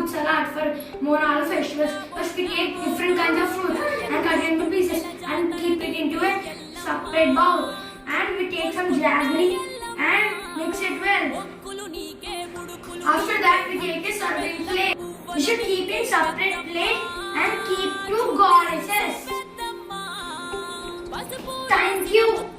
fruit salad for Monal festivals. First we take different kinds of fruit and cut it into pieces and keep it into a separate bowl. And we take some jaggery and mix it well. After that we take a serving plate. We should keep in separate plate and keep two goddesses. Thank you.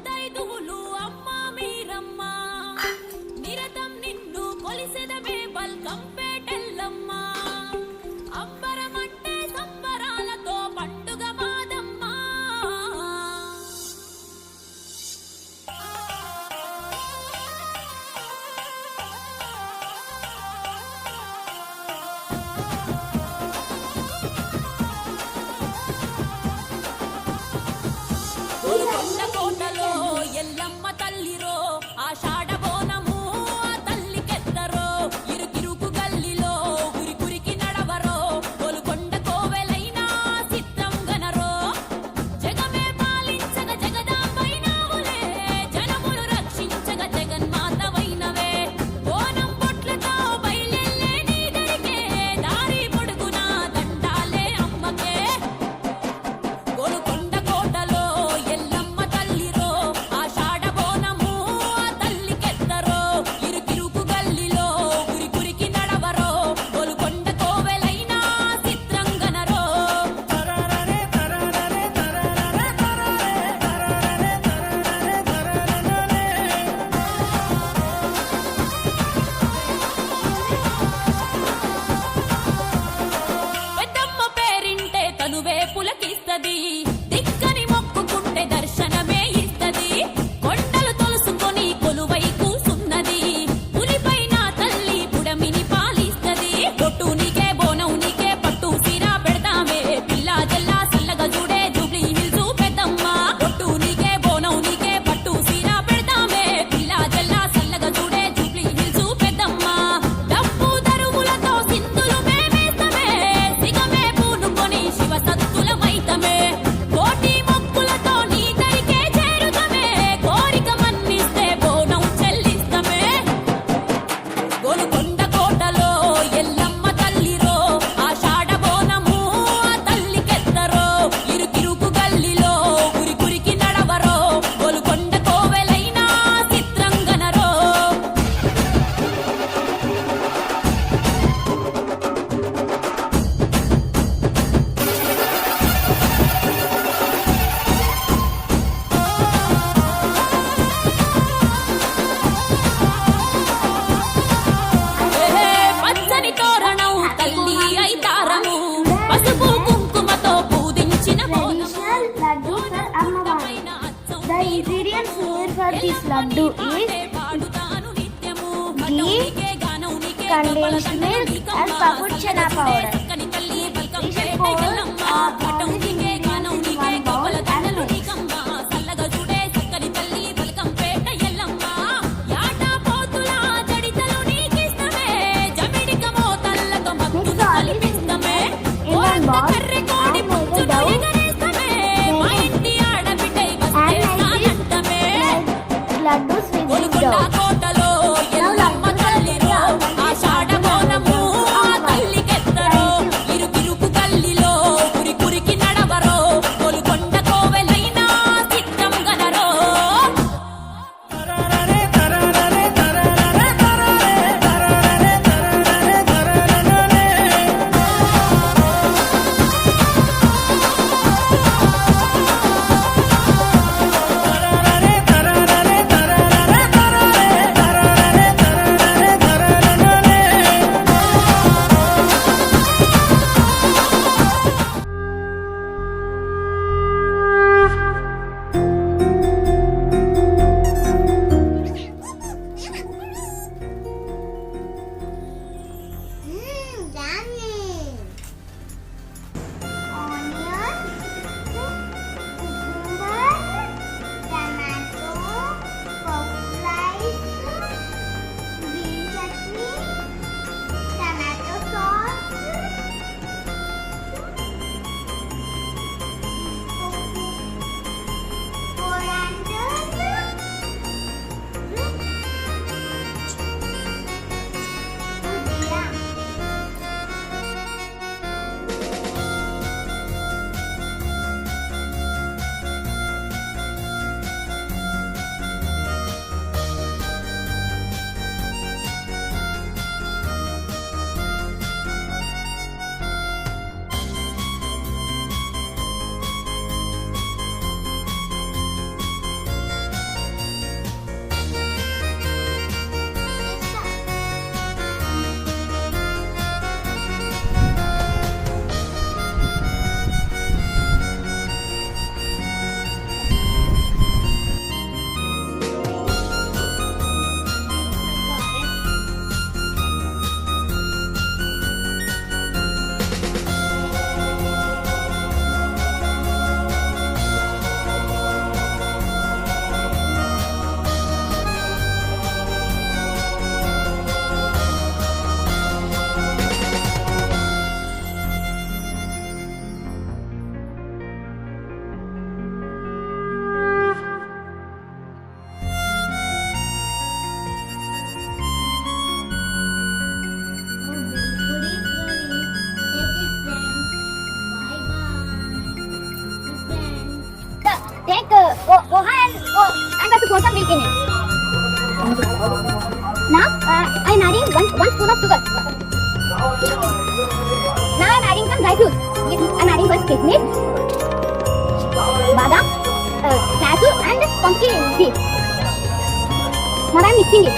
Yellamma తల్లిరో ఆషాఢ బోనము ఆ తల్లికెత్తరో ఇరుకిరుకు గల్లిలో ఉరికురికి నడవరో గోలుకొండ కోవెలైనా చిత్రం గనరో జగమే పాలించగ జగదాంబైనావులే జనములు రక్షించగ జగన్మాతవైనవే బోనం బొట్లతో బయలెల్లే నీ దరికే దారి పొడుగునా దండాలే అమ్మకే గోలుకొండ కోటలో ఎల్లమ్మ తల్లిరో ఆషాఢ బోనము ఆ తల్లికెత్తరో ఇరుకిరుకు గల్లిలో ఉరికురికి నడవరో గోలుకొండ కోవెలైనా చిత్రం గనరో పెద్దమ్మ పేరింటే తనువే పులకిస్తది దిక్కని మొక్కుకుంటే దర్శనమే ఇస్తది కొండలు తొలుసుకొని కొలువై కూసున్నది పులిపైన తల్లి పుడమిని పాలిస్తది పొట్టు నీకే బోనం నీకే పట్టు సీరా పెడతామే పిల్లా జల్లా సల్లగా చూడే జూబ్లీ హిల్స్ పెద్దమ్మ పొట్టు నీకే బోనం నీకే పట్టు సీరా పెడతామే పిల్లా జల్లా సల్లగా చూడే జూబ్లీ హిల్స్ పెద్దమ్మ డప్పు దరువులతో సింధులు మేమేస్తమే సిగమే పూనుకొని శివ సత్తుల మైతమే కోటి మొక్కులతో నీ దరికే చేరుతమే కోరిక మన్నిస్తే బోనం చెల్లిస్తమే గోలుకొండ కోటలో ఎల్లమ్మ తల్లిరో ఆషాఢ బోనము ఆ తల్లికెత్తరో ఇరుకిరుకు గల్లిలో ఉరికురికి నడవరో గోలుకొండ కోవెలైనా చిత్రం గనరో పచ్చని తోరణం తల్లి ఐతారము పసుపు కుంకుమతో పూజించిన Traditional laddu for Ammavari. The ingredients needed for this laddu is ghee, condensed milk, and papud chana powder. We should pour all these ingredients in one bowl and mix. సల్లగా చూడే చక్కని తల్లి బలకంపేట ఎల్లమ్మ యాటా పోతుల జడితలు నీకిస్తమే జమిడిక మోతల్లతో భక్తులు కల్పిస్తమే In one bowl కర్రె కోడి and make a పుచ్చులు dough ఎగరేస్తమే మా ఇంటి ఆడబిడ్డై వస్తే and సాయంతమే laddus with this Golconda dough. కోటలో ఎల్లమ్మ తల్లిరో ఆషాఢ బోనము ఆ తల్లికెత్తరో pour some milk in it. Now I am adding one spoon of sugar. Now I am adding some dry fruits. Yes, I am adding first kismis, badam, cashew and pumpkin seeds. Now I am mixing it.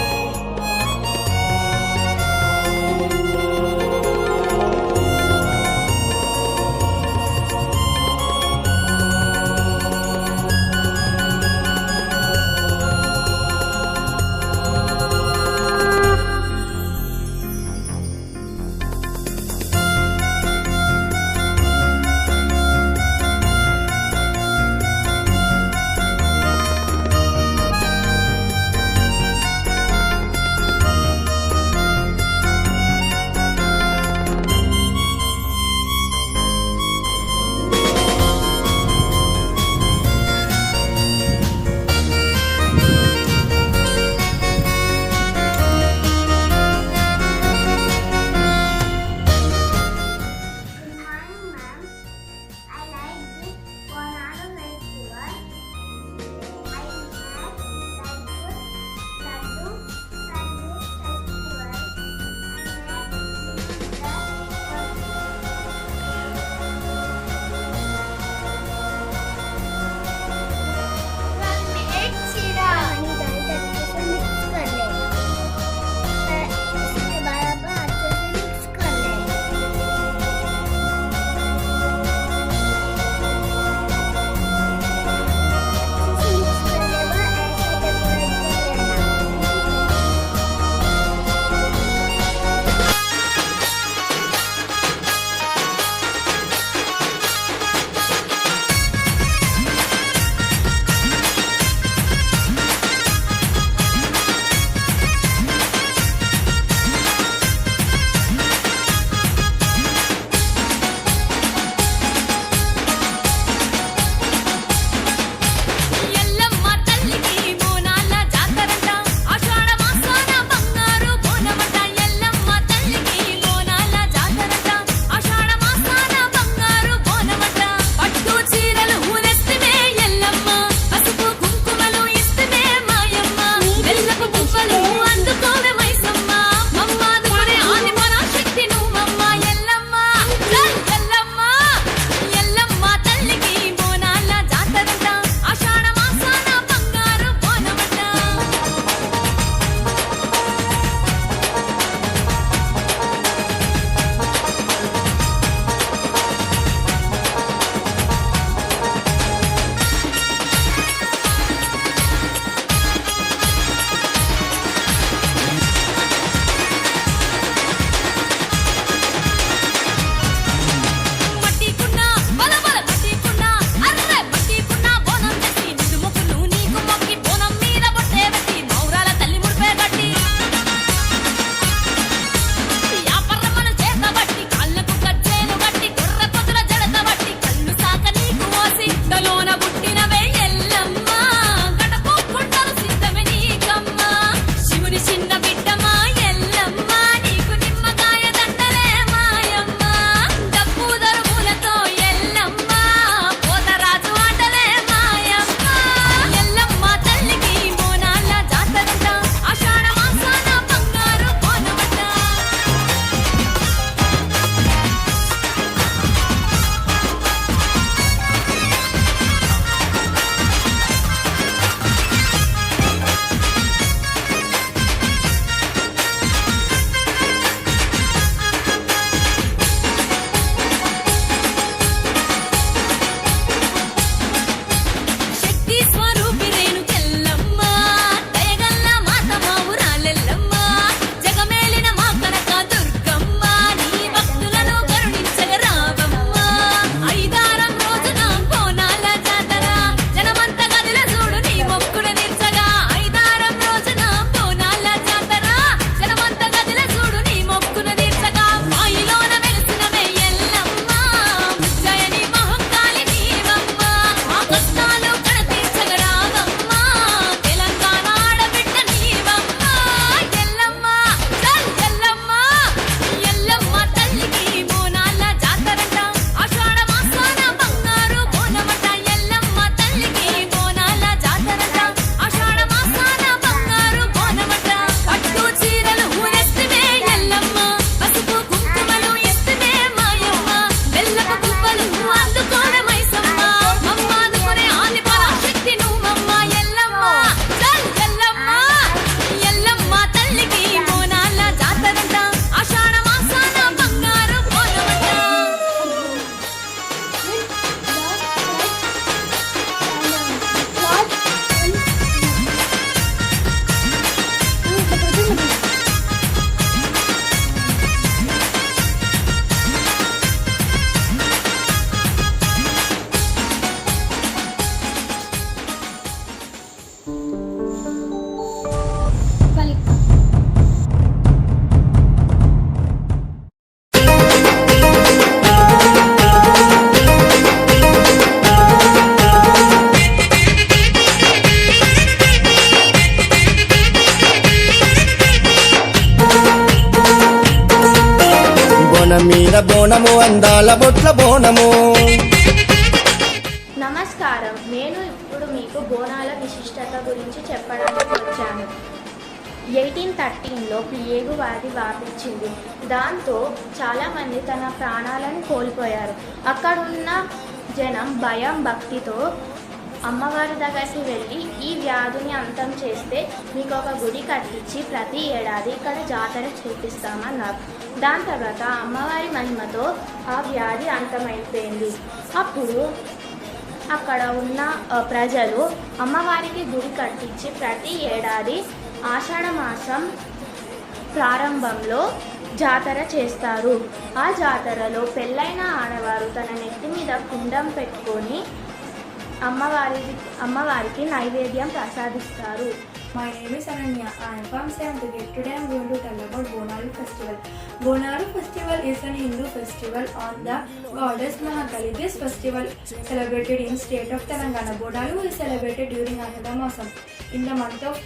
మీద బోనము అందాల బొట్ల బోనము. నమస్కారం, నేను ఇప్పుడు మీకు బోనాల విశిష్టత గురించి చెప్పడానికి వచ్చాను. 1813లో ప్లేగు వ్యాధి వ్యాపించింది. దాంతో చాలామంది తన ప్రాణాలను కోల్పోయారు. అక్కడున్న జనం భయం భక్తితో అమ్మవారి దగ్గరికి వెళ్ళి ఈ వ్యాధిని అంతం చేస్తే మీకు ఒక గుడి కట్టించి ప్రతి ఏడాది ఇక్కడ జాతర చేపిస్తామన్నారు. దాని తర్వాత అమ్మవారి మహిమతో ఆ వ్యాధి అంతమైపోయింది. అప్పుడు అక్కడ ఉన్న ప్రజలు అమ్మవారికి గుడి కట్టించి ప్రతి ఏడాది ఆషాఢ మాసం ప్రారంభంలో జాతర చేస్తారు. ఆ జాతరలో పెళ్ళైన ఆడవారు తన నెత్తి మీద కుండం పెట్టుకొని అమ్మవారికి నైవేద్యం ప్రసాదిస్తారు. My name is Ananya. I am from 7th grade. Today I am going to tell about Bonalu festival. Bonalu festival is an Hindu festival on the goddess Mahakali. This festival celebrated in state of Telangana. Bonalu is celebrated during Ashada Masam in the month of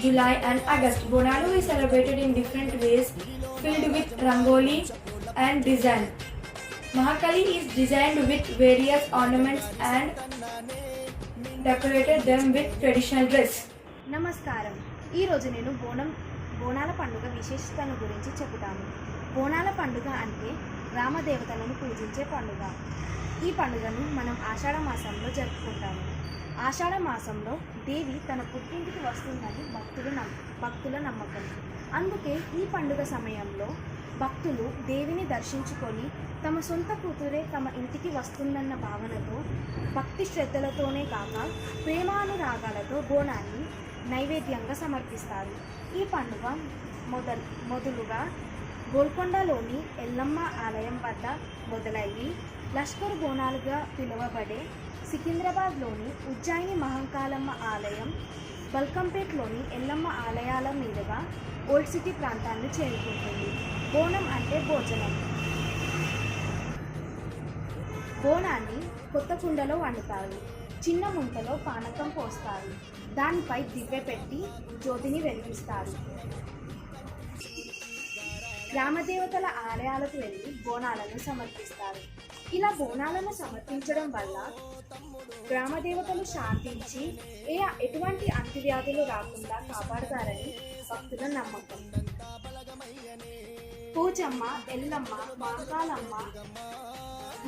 July and August. Bonalu is celebrated in different ways filled with rangoli and design. Mahakali is designed with various ornaments and decorated them with traditional dress. నమస్కారం, ఈరోజు నేను బోనాల పండుగ విశేషతను గురించి చెబుతాను. బోనాల పండుగ అంటే గ్రామదేవతలను పూజించే పండుగ. ఈ పండుగను మనం ఆషాఢ మాసంలో జరుపుకుంటాము. ఆషాఢ మాసంలో దేవి తన పుట్టింటికి వస్తుందని భక్తుల నమ్మకం. అందుకే ఈ పండుగ సమయంలో భక్తులు దేవిని దర్శించుకొని తమ సొంత కూతురే తమ ఇంటికి వస్తుందన్న భావనతో భక్తి శ్రద్ధలతోనే కాక ప్రేమానురాగాలతో బోనాన్ని నైవేద్యంగా సమర్పిస్తారు. ఈ పండుగ మొదలుగా గోల్కొండలోని ఎల్లమ్మ ఆలయం వద్ద మొదలయ్యి లష్కర్ బోనాలుగా పిలువబడే సికింద్రాబాద్లోని ఉజ్జయిని మహంకాళమ్మ ఆలయం, బల్కంపేట్లోని ఎల్లమ్మ ఆలయాల మీదుగా ఓల్డ్ సిటీ ప్రాంతాన్ని చేరుకుంటుంది. బోనం అంటే భోజనం. బోనాన్ని కొత్త కుండలో వండుతారు. చిన్న ముంతలో పానకం పోస్తారు. దానిపై దివ్య పెట్టి జ్యోతిని వెలిగిస్తారు. గ్రామదేవతల ఆలయాలకు వెళ్ళి బోనాలను సమర్పిస్తారు. ఇలా బోనాలను సమర్పించడం వల్ల గ్రామదేవతలు శాంతించి ఎటువంటి అంటువ్యాధులు రాకుండా కాపాడతారని భక్తుల నమ్మకం. పోచమ్మ, ఎల్లమ్మ, మహంకాళమ్మ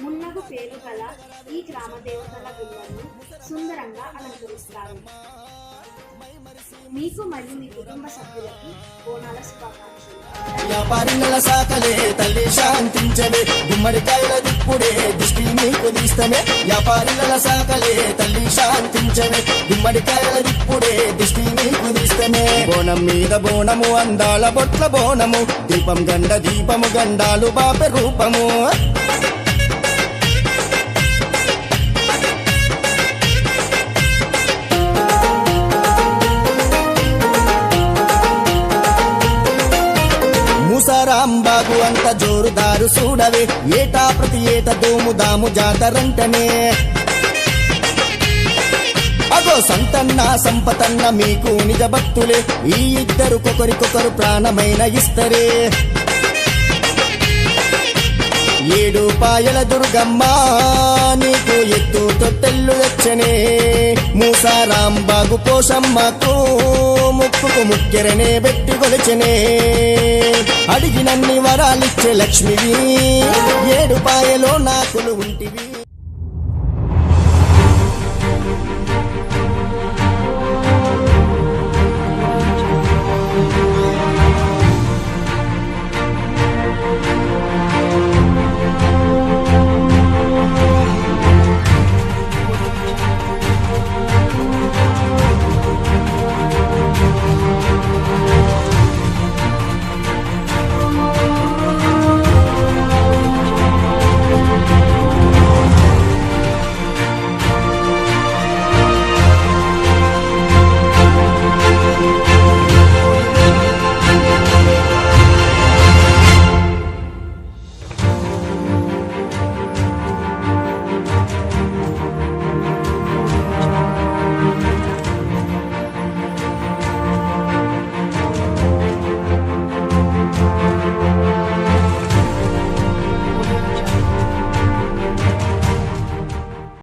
మున్నగు పేరు గల ఈ గ్రామదేవతల గుళ్ళను సుందరంగా అలంకరిస్తారు. మీకు మరియు మీ కుటుంబ సభ్యులకి బోనాల శుభాకాంక్షలు. వ్యాపారినల సాకలే తల్లి శాంతించవే, గుమ్మడికాయల దిప్పుడే దిష్టి నీకు తీస్తమే. వ్యాపారినల సాకలే తల్లి శాంతించవే, గుమ్మడికాయల దిప్పుడే దిష్టి నీకు తీస్తమే. బోనం మీద బోనము అందాల బొట్ల బోనము, దీపం గండ దీపము గండాలు బాపే రూపము. మూసారాంబాగు అంత జోరుదారు చూడవే, ఏటా ప్రతి ఏట దోముదాము జాతరంటనే. అగో సంతన్న సంపతన్న మీకు నిజ భక్తులే, ఈ ఇద్దరు కొకరికొకరు ప్రాణమైన ఇస్తరే. 7 పాయల దుర్గమ్మ నీకు ఎత్తు తొట్టెల్లు తెచ్చనే. మూసారాంబాగు పోషమ్మకు ముక్కుకు ముక్కెరనే పెట్టి కొలిచెనే. అడిగినన్ని వరాలిచ్చే లక్ష్మివి, 7 పాయలో నాకులు ఉంటివి.